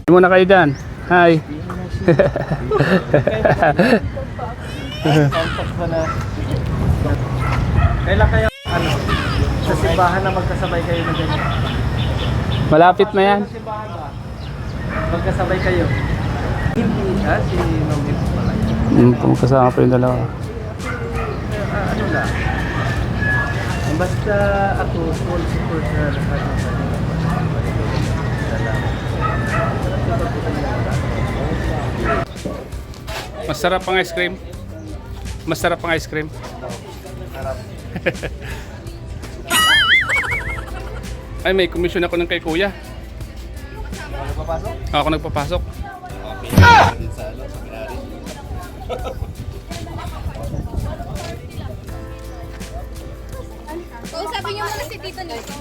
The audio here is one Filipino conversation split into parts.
Muna kayo dyan. Hi. Kailan kayo sa simbahan na magkasabay kayo na ganyan? Malapit na yan. Sa simbahan ba? Magkasabay kayo? Hindi si Ma'am Ibu pala yun. Kasama pa yung dalawa. Ano na? Basta ako full support na lahat ng Masarap ang ice cream. Masarap ang ice cream. Ay, may komisyon ako ng kay kuya. Nagpapasok? Ako nagpapasok. Kausapin niyo muna si Tito Nito.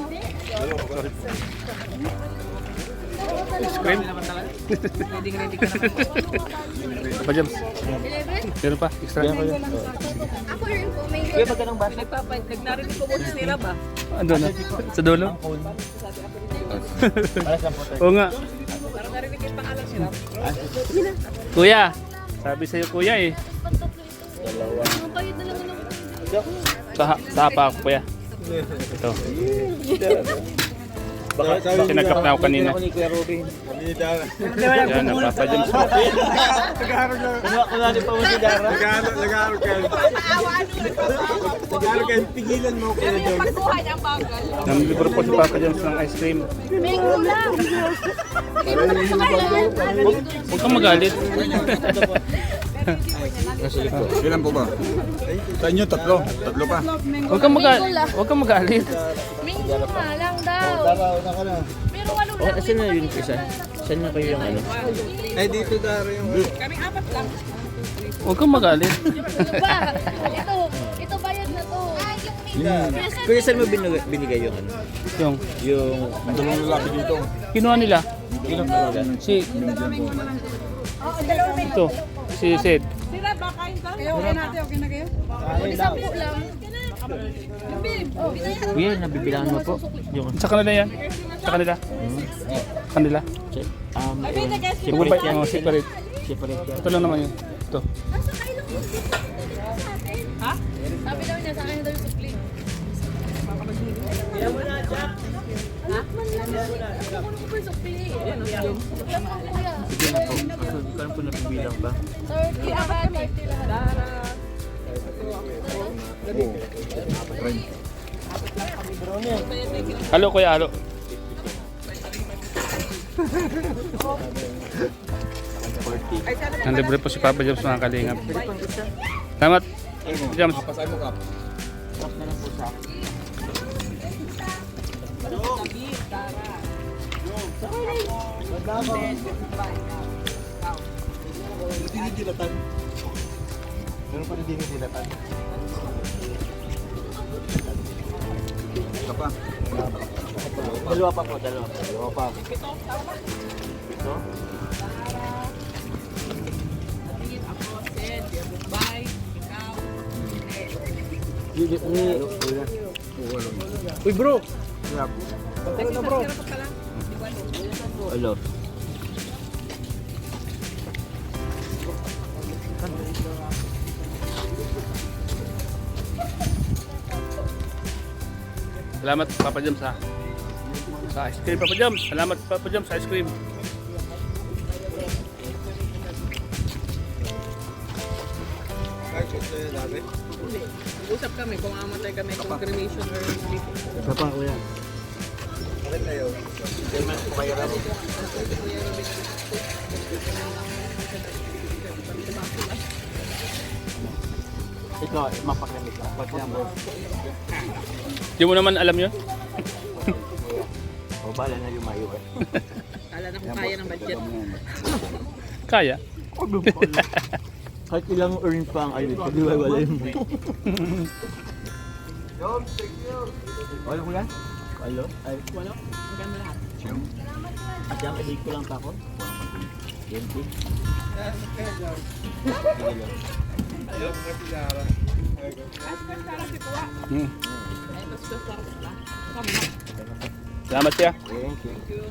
Ice cream. Ready ka na. Pa James. 11? Meron pa? Extra. Ako rin po, may Kuya, ba't ganun ba? Nagnarinig ko boses ni Rab ah. Ando na. Sa dulo? Oo nga. Parang narinig yung pangalan si Rab. Kuya. Sabi sa'yo kuya eh. Ang bayad na lang ng Sa pa ako kuya. Ito. Baka nagkap na ako kanina. Ako ni Kuya Robin. Yan, napapa James. Kunwari pa mo si Dara. Nag-aaral kayo. Pigilan mo Kuya John. Pagbuhay ang bagal. Namibigro po si Papa James ng ice cream. Mango lang. Huwag kang magalit. Ilan po ba? Sa inyo, tatlo. Tatlo pa. Huwag kang magalit. Huwag kang magalit. Mango nga lang daw. Pero ano lang. Saan na yun isa? Saan na kayo yung ano? Ay, dito Dara yung... Kaming apat lang. Huwag kang magalit. Ano ba? Ito bayad na to. Kuya, saan mo binigay yung ano? Yung Yung... Dalawang lalaki dito. kinuha nila. Ilang talaga? Si... Ito. Si Sid. Si Rab, kain ka? Kayo, okay natin, okay na kayo? Isang po lang. Kuya, nabibilangan mo po? Yung... Sa kanila yan. Sa kanila. Kanila. Separate yan? Separate. Separate yan? Ito lang naman yun. Ito. Sabi daw niya sa akin daw yung sukli. Ako ko pa yung sukli. Lang ang kuya. Sige na po. Kano po nabibilang ba? 30 lahat. 30 lahat. Halo kuya, halo. Nanlibre po si Papa James mga kalingap. Salamat. James. Pasay mo kap. Stop na lang po sa akin. Dinidilatan. Meron pa rin dinidilatan. Ito pa. Dalawa pa po, dalawa. Dalawa pa. Ito? Bye. Ikaw. Uy bro! Grab. Hello. Salamat Papa James sa ice cream Papa James. Salamat Papa James sa ice cream. Ay, gusto niya dati. Usap kami kung amatay kami kung cremation or sleep. Ito pa kuya. Balik kayo. Payment po kayo rin. Ikaw, mapaklamit lang. Pagkama. Di mo naman alam yun? O, bala na lumayo eh. Kala na kung kaya ng budget. Kaya. Kahit ilang earn pa ang ayun, pag-iwalay mo. Wala ko yan? Wala? Ay, Wala. Maganda lahat. at yung kalig ko lang pa ako. 20. Hmm. Salamat siya. Thank you.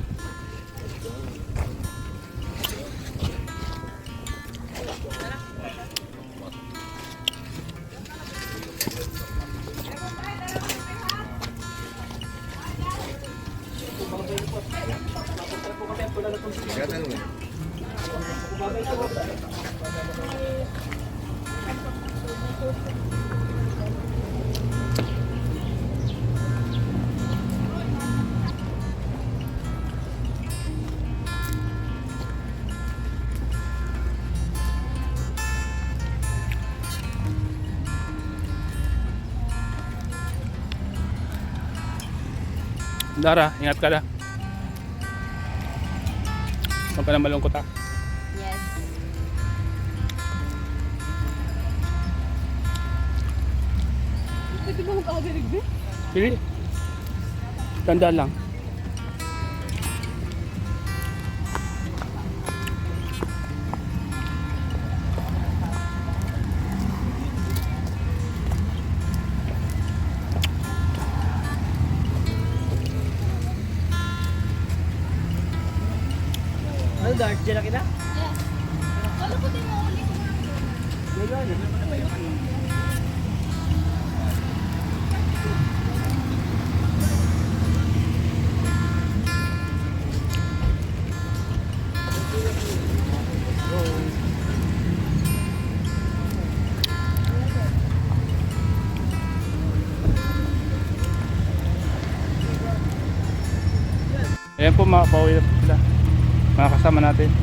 Dara, ingat ka na. Huwag ka na malungkot ha. Yes. Pwede ba magkagalig ba? Sige. Tandaan lang. Ano, dark dyan na kita? Yes. Wala po din mo ulit. Ayan po, mga pauwi na po sila. Mga kasama natin.